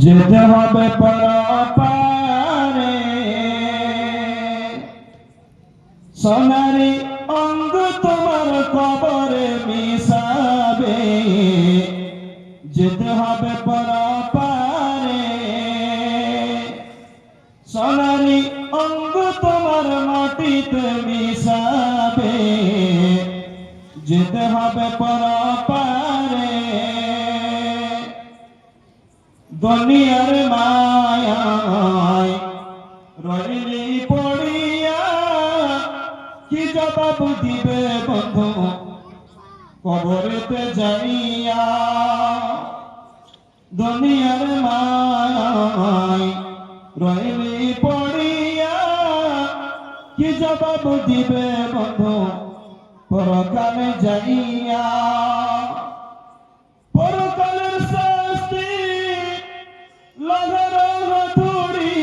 যেতে হবে পরপারে সোনারি অঙ্গ তোমার কবরে মিশাবে। যেতে হবে পরপারে সোনারি অঙ্গ তোমার মাটিতে মিশাবে। যেতে হবে পরপারে দুনিয়ার মায়ায় রইলি পড়িয়া কি জবাব দিবে বন্ধু কবরেতে যাইয়া। দুনিয়ার মায়ায় রইলি পড়িয়া কি জবাব দিবে বন্ধু পরকালে যাইয়া। পরকালের শাস্তি লাগার হাতুড়ি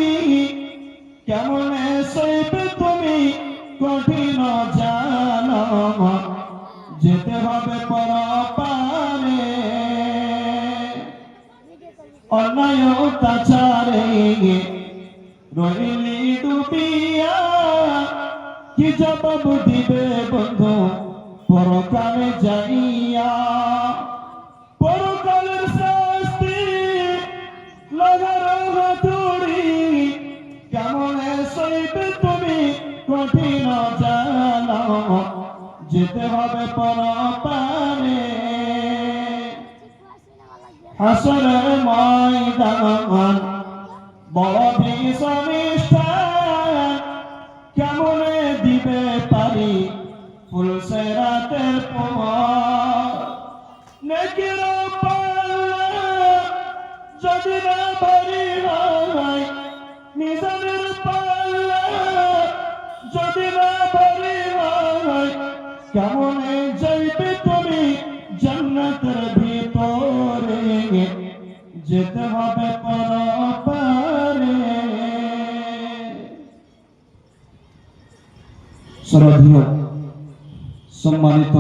কেমনে সইবে তুমি কঠিন জানো। যেতে হবে পরপারে অন্যায় অত্যাচারে রইলি ডুবিয়া কি জবাব দিবে বন্ধু পরকালে যাইয়া। পরকালের শাস্তি লাগার হাতুড়ি কেমনে সইবে তুমি কঠিন জানো। যেতে হবে পরপারে হাসরের ময়দান বড় ভীষণ কেমনে দিবে পারি ফুলসেরাতের প্রমাণ। নেকির পাল্লা যদি না ভারী হয় মিজানের পাল্লা যদি না ভারী হয় কেমনে যাইবে তুমি জান্নাতের ভিতরে। যেতে হবে পরপারে। শ্রদ্ধেয় সম্মানিত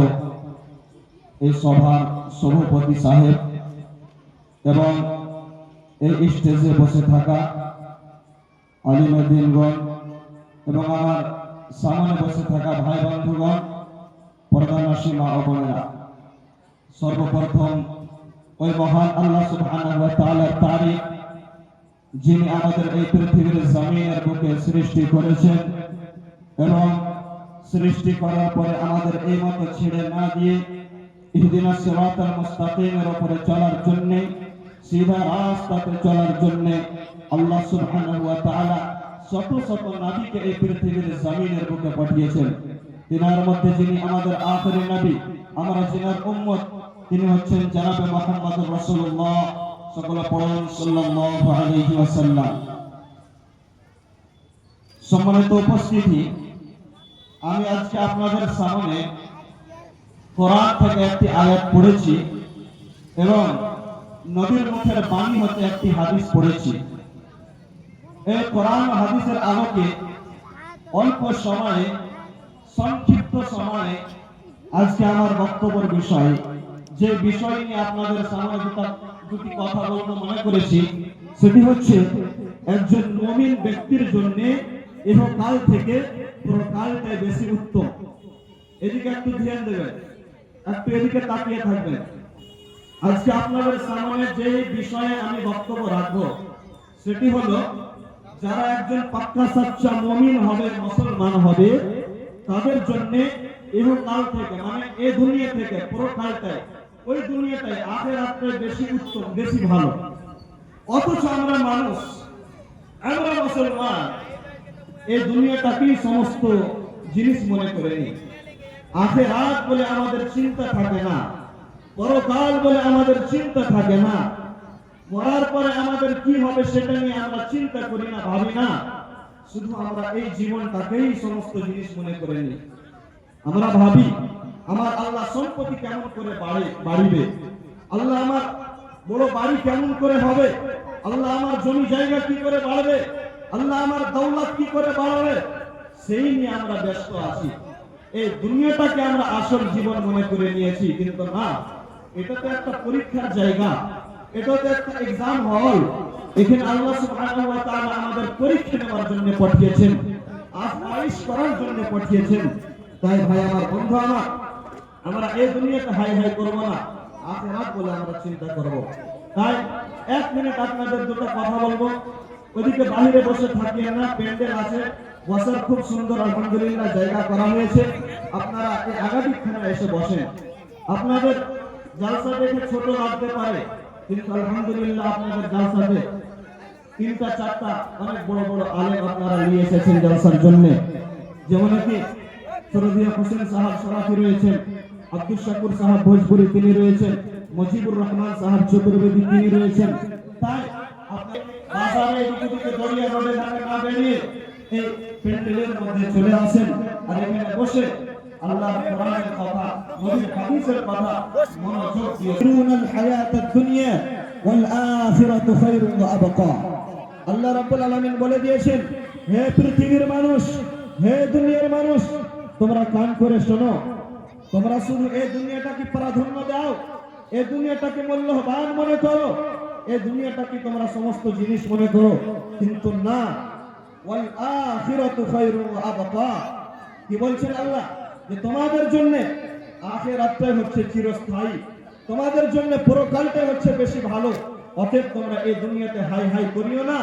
এই সভার সভাপতি সাহেব এবং এই স্টেজে বসে থাকা আলিমুদ্দিনগণ এবং আমার সামনে বসে থাকা ভাই বন্ধুগণ, পর্দানশী মা ও বোনেরা, সর্বপ্রথম ওই মহান আল্লাহ সুবহানাহু ওয়া তাআলার তারিফ যিনি আমাদের এই পৃথিবীর জমিনের বুকে সৃষ্টি করেছেন এবং সৃষ্টি করার পরে আমাদের এই মত ছেড়ে না দিয়ে ইহদিনাস সিরাতাল মুস্তাকিমের উপরে চলার জন্য, সিধা রাস্তাতে চলার জন্য আল্লাহ সুবহানাহু ওয়া তাআলা শত শত নবীকে এই পৃথিবীর জমিনের বুকে পাঠিয়েছেন। তিনার মধ্যে যিনি আমাদের আখেরি নবী, আমরা যিনার উম্মত, তিনি হচ্ছেন জনাবে মুহাম্মদুর রাসূলুল্লাহ সকলে পড়ুন সাল্লাল্লাহু আলাইহি ওয়াসাল্লাম। সম্মানিত উপস্থিতি, আমি আজকে আপনাদের সামনে কোরআন থেকে একটি আয়াত পড়েছি এবং নবীর মুখের বাণী হতে একটি হাদিস পড়েছি। এই কোরআন ও হাদিসের আলোকে অল্প সময়ে, সংক্ষিপ্ত সময়ে আজকে আমার বক্তব্যের বিষয়, যে বিষয় নিয়ে আপনাদের সামনে দুটি কথা বলতে মনে করেছি, সেটি হচ্ছে একজন মুমিন ব্যক্তির জন্য ইহকাল থেকে পরকালটাই বেশি উত্তম। এদিকে একটু ধ্যান দেবেন, একটু এদিকে তাকিয়ে থাকবেন। আজকে আপনাদের সামনে যে বিষয়ে আমি বক্তব্য রাখবো সেটি হলো, যারা একজন পাক্কা সাচ্চা মুমিন হবে, মুসলমান হবে, তাদের জন্য ইহকাল থেকে মানে এই দুনিয়া থেকে পরকালটাই, ওই দুনিয়াটাই আখিরাতে বেশি উত্তম, বেশি ভালো। অথচ আমরা মানুষ, আমরা মুসলমান এই দুনিয়াটাকেই সমস্ত জিনিস মনে করে নিই। আখিরাত বলে আমাদের চিন্তা থাকে না, পরকাল বলে আমাদের চিন্তা থাকে না, মরার পরে আমাদের কি হবে সেটা নিয়ে আমরা চিন্তা করি না, ভাবি না। শুধু আমরা এই জীবনটাকেই সমস্ত জিনিস মনে করে নিই। আমরা ভাবি আমার আল্লাহ সম্পত্তি কেমন করে বাড়িবে, আল্লাহ আমার বড় বাড়ি কেমন করে হবে, আল্লাহ আমার জমি জায়গা কি করে বাড়বে, আল্লাহ আমার দৌলত কি করে বাড়াবে, সেই নিয়ে আমরা ব্যস্ত আছি। এই দুনিয়াটাকে আমরা আসল জীবন মনে করে নিয়েছি, কিন্তু না, এটা তো একটা পরীক্ষার জায়গা, এটা তো একটা এক্সাম হল। এখানে আল্লাহ সুবহানাহু ওয়া তাআলা আমাদের পরীক্ষা নেওয়ার জন্য পাঠিয়েছেন, আজমাইশ করার জন্য পাঠিয়েছেন। তাই ভাই আমার, বন্ধু আমার, আমরা এই দুনিয়াতে হাই হাই করব না, আখিরাত বলে আমরা চিন্তা করব। তাই 1 মিনিট আপনাদের দুটো কথা বলবো। ওদিকে বাইরে বসে থাকিয়েন না, প্যান্ডেল আছে, বসার খুব সুন্দর আলহামদুলিল্লাহ জায়গা করা হয়েছে। আপনারা এই আগামীখানে এসে বসেন। আপনাদের জালসা দেখে ছোট লাগতে পারে, কিন্তু আলহামদুলিল্লাহ আপনাদের জালসাতে 3টা 4টা অনেক বড় বড় আলেম আপনারা নিয়ে এসেছেন জালসার জন্য। যেমন কি সরদিয়া হোসেন সাহেব সরাফি রয়েছেন, আব্দুল শাকুর সাহেব ভোজপুরি তিনি রয়েছেন, মুজিবুর রহমান সাহেব চতুর্বেদী তিনি রয়েছেন। তাই আপনি বাজারে এদিকে দড়িয়া রোডে না বেরিয়ে এই প্যান্ডেলের মধ্যে চলে আসেন, আর এখানে বসে আল্লাহর কোরআনের কথা, নবীর হাদিসের কথা মনোযোগ দিয়ে শুনুন। হায়াতুদ দুনিয়া ওয়াল আখিরাতু খায়রুন ওয়া আবকা। আল্লাহ রাব্বুল আলামিন বলে দিয়েছেন, হে পৃথিবীর মানুষ, হে দুনিয়ার মানুষ, তোমরা কান করে শোনো। তোমরা শুধু এই দুনিয়াটাকে প্রাধান্য দাও, এই দুনিয়াটাকে মূল্যবান মনে করো, এই দুনিয়াটাকে তোমরা সমস্ত জিনিস মনে করো, কিন্তু না, ওয়াল আখিরাতু খায়রুন ওয়া আবকা। কি বলছেন আল্লাহ? যে তোমাদের জন্য আখিরাতটাই হচ্ছে চিরস্থায়ী, তোমাদের জন্য পরকালটাই হচ্ছে বেশি ভালো। অতএব তোমরা এই দুনিয়াতে হাই হাই করিও না,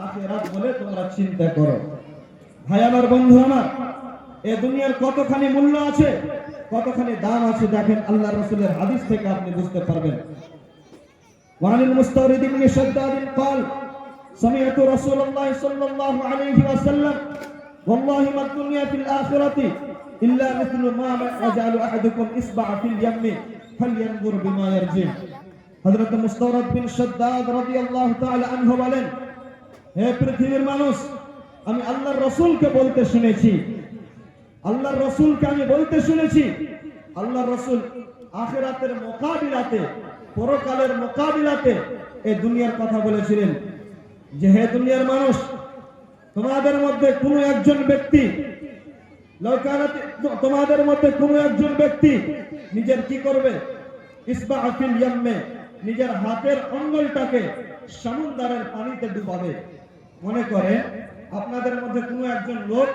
আখিরাত বলে তোমরা চিন্তা করো। ভাই আমার, বন্ধু আমার, এই দুনিয়ার কতখানি মূল্য আছে, কতখানি দাম আছে, দেখেন আল্লাহ রাসূলের হাদিস থেকে আপনি বুঝতে পারবেন। ওয়ানিল মুস্তাওরিদ ইবনে শাদ্দাদ قال سمعت رسول الله صلى الله عليه وسلم والله ما الدنيا في الآخرة إلا مثل ما يجعل أحدكم إصبع في اليم فلينظر بما يرجع। হযরত মুস্তাওরিদ বিন শাদ্দাদ রাদিয়াল্লাহু তাআলা আনহু বলেন, হে পৃথিবীর মানুষ, আমি আল্লাহর রাসূলকে বলতে শুনেছি, আল্লাহর রাসূলকে আমি বলতে শুনেছি, আল্লাহর রাসূল আখিরাতের মোকাবিলাতে, পরকালের মোকাবিলাতে এই দুনিয়ার কথা বলেছিলেন যে, হে দুনিয়ার মানুষ, তোমাদের মধ্যে কোনো একজন ব্যক্তি, তোমাদের মধ্যে কোনো একজন ব্যক্তি নিজের কি করবে? ইসবা ফিল ইয়াম্মে, নিজের হাতের আঙ্গুলটাকে সমুদ্রের পানিতে ডুবাবে। মনে করে আপনাদের মধ্যে কোনো একজন লোক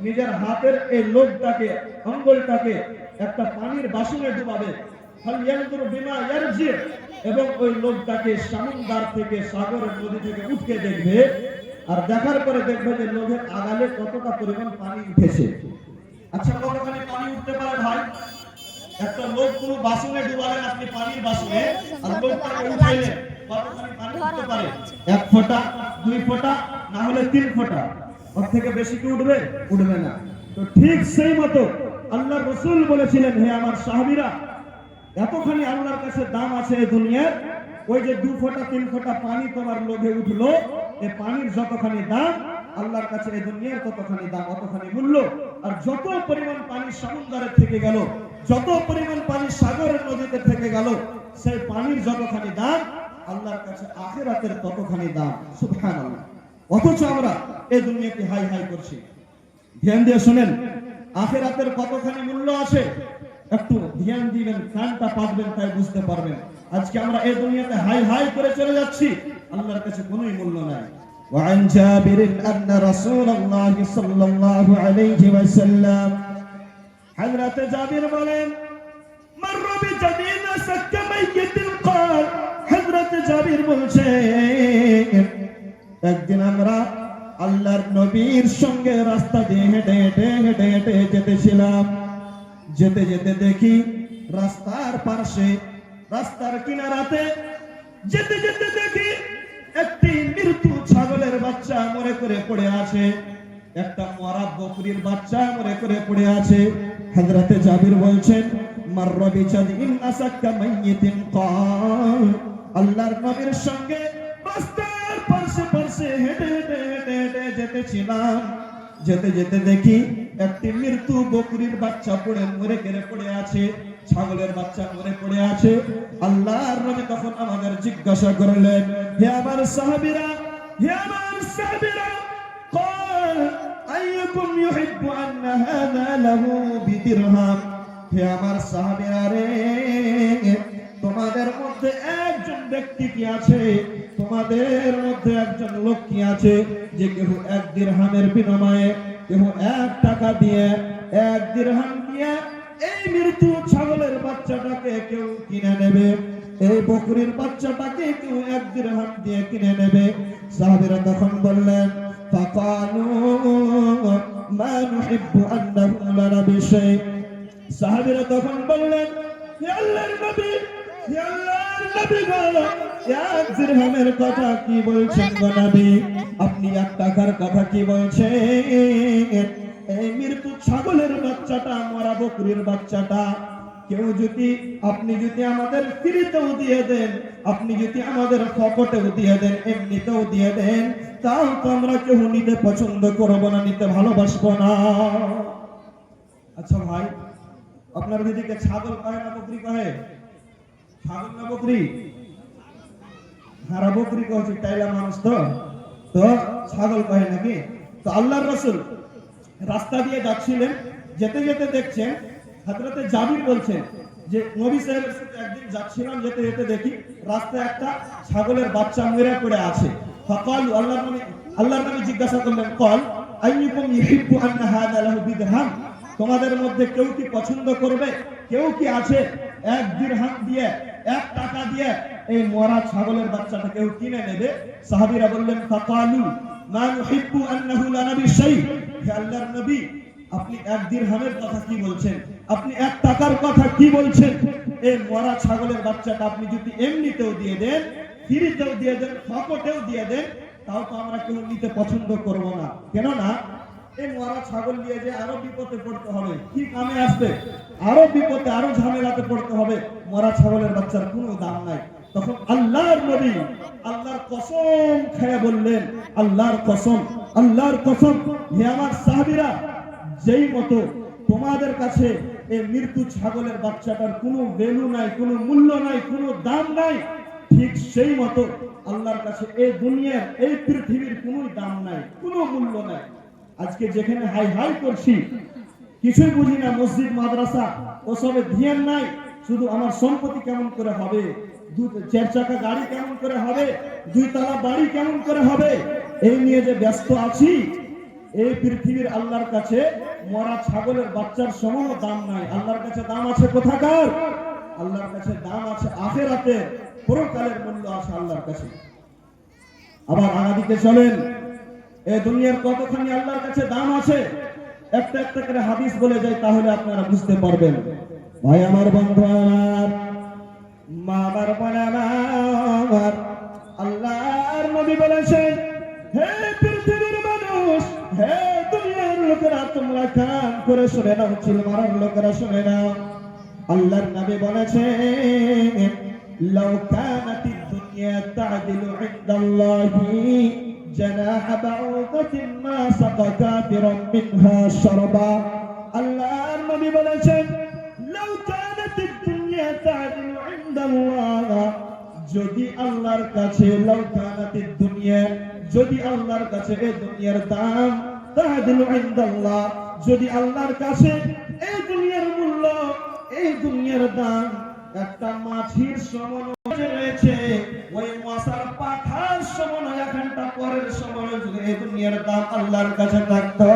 নিজের হাতের এই লোকটাকে, আঙ্গুলটাকে একটা পানির বাসনে ডুবাবে, এবং ওই লোকটাকে সমুদ্র থেকে, সাগরের নদী থেকে উঠকে দেখবে, আর দেখার পরে দেখবে যে লোকের আগালে কতটা পরিমাণ পানি উঠেছে। আচ্ছা, কতখানি পানি উঠতে পারে ভাই? একটা লোক কোনো বাসনে ডুবালেন আপনি, পানির বাসনে, আর লোকটাকে উঠাইলেন, কতখানি পানি উঠতে পারে? 1 ফোঁটা, 2 ফোঁটা, না হলে 3 ফোঁটা, ওর থেকে বেশি কি উঠবে? উঠবে না। তো ঠিক সেই মতো আল্লাহর রাসূল বলেছিলেন, হে আমার সাহাবীরা, এতখানি আল্লাহর কাছে দাম আছে এই দুনিয়ার, ওই যে 2 ফোঁটা 3 ফোঁটা পানি তোমার লোভে উঠলো, এই পানির যতখানি দাম আল্লাহর কাছে এই দুনিয়ার ততখানি দাম, অতখানি মূল্য। আর যত পরিমাণ পানি সমুদ্রে থেকে গেল, যত পরিমাণ পানি সাগরের নদীতে থেকে গেল, সেই পানির যতখানি দাম আল্লাহর কাছে আখিরাতের ততখানি দাম। সুবহানাল্লাহ। অথচ আমরা এই দুনিয়াকে হাই হাই করছি। ধ্যান দিয়ে শুনেন, আখিরাতের কতখানি মূল্য আছে, একটু ধ্যান দিবেন, কানটা পাতবেন, তাই বুঝতে পারবেন। আজকে আমরা এই দুনিয়াতে হাই হাই করে চলে যাচ্ছি, আল্লাহর কাছে কোনোই মূল্য নাই। وعن جابر أن رسول الله صلى الله عليه وسلم حضرت جابر বলেন, مر بجميل سك ميت قال, حضرت জাবির বলছেন, একদিন আমরা আল্লাহর নবীর সঙ্গে রাস্তা দিয়ে হেঁটে হেঁটে হেঁটে হেঁটে যেতেছিলাম। যেতে যেতে দেখি রাস্তার পাশে, রাস্তার কিনারাতে যেতে যেতে দেখি একটি মৃত্যু ছাগলের বাচ্চা মরে করে পড়ে আছে, একটা মরা বকরির বাচ্চা মরে করে পড়ে আছে। হযরতে জাবির বলছেন, মাররা বিজাদিন আসাক্কা মাইয়িতিন ক্বাল, আল্লাহর নবীর সঙ্গে রাস্তার পাশে পাশে হেঁটে হেঁটে হেঁটে হেঁটে যেতেছিলাম। যেতে যেতে দেখি একটি মৃত্যু বকরির বাচ্চা মরে করে পড়ে আছে, ছাগলের বাচ্চা মরে পড়ে আছে। আল্লাহর নবী তখন আমাদের জিজ্ঞাসা করলেন, হে আমার সাহাবীরা, হে আমার সাহাবীরা, قال ايكم يحب ان هذا له بدرهم, হে আমার সাহাবীরা রে, তোমাদের মধ্যে একজন ব্যক্তি কি আছে, তোমাদের মধ্যে একজন লোক কি আছে যে কেউ 1 দিরহামের বিনিময়ে, কেউ 1 টাকা দিয়ে, 1 দিরহাম দিয়ে এই মৃত্যু ছাগলের বাচ্চাটাকে কেউ কিনে নেবে, এই বকরির বাচ্চাটাকে কেউ 1 দিরহাম দিয়ে কিনে নেবে। সাহাবীরা তখন বললেন ফাকালু মা নুহিব্বু আন্নাহু লানা বিশাই। সাহাবীরা তখন বললেন হে আল্লাহর নবী, হে আল্লাহর নবী গো, 1 দিরহামের কথা কি বলছেন গো নবী? আপনি 1 টাকার কথা কি বলছেন? এই মৃত্যু ছাগলের বাচ্চাটা, মরা বকরির বাচ্চাটা কেউ যদি, আপনি যদি আমাদের ফ্রিতেও দিয়ে দেন, আপনি যদি আমাদের পকেটেও দিয়ে দেন, এমনিতেও দিয়ে দেন, তাও তো আমরা কেউ নিতে পছন্দ করবো না, নিতে ভালোবাসবো না। আচ্ছা ভাই, আপনার দিদিকে ছাগল কহে না বকরি কহে? ছাগল না বকরি? হারা বকরি কহছে, টাইলা মানুষ তো তো ছাগল কহে নাকি? তো আল্লাহর রাসূল রাস্তা দিয়ে যাচ্ছিলেন, যেতে যেতে দেখছেন হযরতে জাবির বলছেন যে নবী সাহেবের সাথে একদিন যাচ্ছিলাম, যেতে যেতে দেখি রাস্তায় একটা ছাগলের বাচ্চা মরে পড়ে আছে। ফাকালু, আল্লাহর নবী জিজ্ঞাসা করলেন, কল আইয়ুকুম ইউহিব্বু আন্না হাযা লাহু বিদরহাম, তোমাদের মধ্যে কেউ কি পছন্দ করবে, কেউ কি আছে 1 দিরহাম দিয়ে, 1 টাকা দিয়ে এই মরা ছাগলের বাচ্চাটা কেউ কিনে নেবে? সাহাবীরা বললেন ফাকালু মা নুহিব্বু আন্নাহু লানা বিশাই। হে আল্লাহর নবী, আপনি 1 দিরহামের কথা কি বলছেন? আপনি 1 টাকার কথা কি বলছেন? এই মরা ছাগলের বাচ্চাটা আপনি যদি এমনিতেও দিয়ে দেন, ফ্রিতেও দিয়ে দেন, পকেটেও দিয়ে দেন, তাও তো আমরা কেউ নিতে পছন্দ করব না। কেন না এই মরা ছাগল নিয়ে যে আরো বিপদে পড়তে হবে, কি কামে আসবে, আরো বিপদে, আরো ঝামেলাতে পড়তে হবে। মরা ছাগলের বাচ্চার কোনো দাম নাই। তখন আল্লাহর নবী আল্লাহর কসম খেয়ে বললেন, আল্লাহর কসম, আল্লাহর কসম, হে আমার সাহাবীরা, যেই মতো তোমাদের কাছে এই মৃত্যু ছাগলের বাচ্চাটার কোনো ভ্যালু নাই, কোনো মূল্য নাই, কোনো দাম নাই, ঠিক সেই মতো আল্লাহর কাছে এই দুনিয়ার, এই পৃথিবীর কোনো দাম নাই, কোনো মূল্য নাই। আজকে যেখানে হাই হাই করছি, কিছুই বুঝি না, মসজিদ মাদ্রাসা ওসবে ধ্যান নাই, শুধু আমার সম্পত্তি কেমন করে হবে, 4 চাকা গাড়ি কেমন করে হবে, 2 তলা বাড়ি কেমন করে হবে, এই নিয়ে যে ব্যস্ত আছি। এই পৃথিবীর আল্লাহর কাছে মরা ছাগলের বাচ্চার সমান দাম নাই। আল্লাহর কাছে দাম আছে কোথাকার? আল্লাহর কাছে দাম আছে আখিরাতে, পরকালের মূল্য আছে আল্লাহর কাছে। আবার আগাদিকে চলেন, এই দুনিয়ার কতখানি আল্লাহর কাছে দাম আছে, একটা একটা করে হাদিস বলে যায়, তাহলে আপনারা বুঝতে পারবেন। ভাই আমার, বন্ধু আমার, মা আমার, বোন আমার, আল্লাহর নবী বলেছেন, হে পৃথিবীর মানুষ, হে দুনিয়ার লোকেরা, তোমরা কান করে শুনে নাও, চিল মারার লোকেরা শুনে নাও। আল্লাহর নবী বলেছেন, লাউ কানাতিদ দুনিয়া তা'দিলু ইনদাল্লাহি জানাহ বাউদাতিন মা সাকা কাফিরুম মিনহা শারবা। আল্লাহর নবী বলেছেন, লাউ কানাতিদ দুনিয়া তা'দিলু ইনদাল্লাহ, যদি আল্লাহর কাছে, লাউ কানাতিদ দুনিয়া, যদি আল্লাহর কাছে এই দুনিয়ার দাম, তা'দিলু ইনদাল্লাহ, যদি আল্লাহর কাছে এই দুনিয়ার মূল্য, এই দুনিয়ার দাম একটা মাছির সমান রয়েছে, ওই মশার পাখার সমান, একটা পরের সমান যদি এই দুনিয়ার দাম আল্লাহর কাছে থাকতো,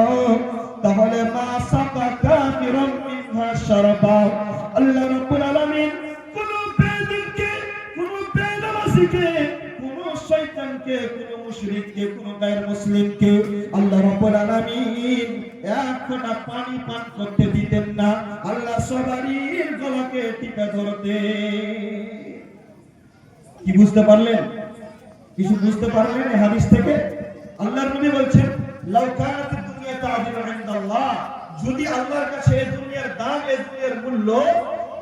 তাহলে মা সাকা কাফিরুম মিনহা শারবা। আল্লাহ রাব্বুল আলামিন কোন বেঈমানকে, কোন বেনামাজিকে, কোন শয়তানকে, কোন মুশরিককে, কোন গায়র মুসলিমকে আল্লাহ রাব্বুল আলামিন 1 ফোঁটা পানি পান করতে দিতেন না। আল্লাহ সবারই গলাকে টিপে ধরতেন। কি বুঝতে পারলেন? কিছু বুঝতে পারলেন এই হাদিস থেকে? আল্লাহর নবী বলছেন, লাউ কানাতিদ দুনিয়া তা'দিলু ইনদাল্লাহ, যদি আল্লাহর কাছে এই দুনিয়ার দাম, এই দুনিয়ার মূল্য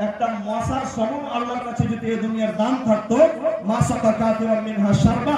একটা মশার সমান আল্লাহর কাছে যদি এই দুনিয়ার দাম থাকতো, মা সাকা কাফিরুম মিনহা শারবা,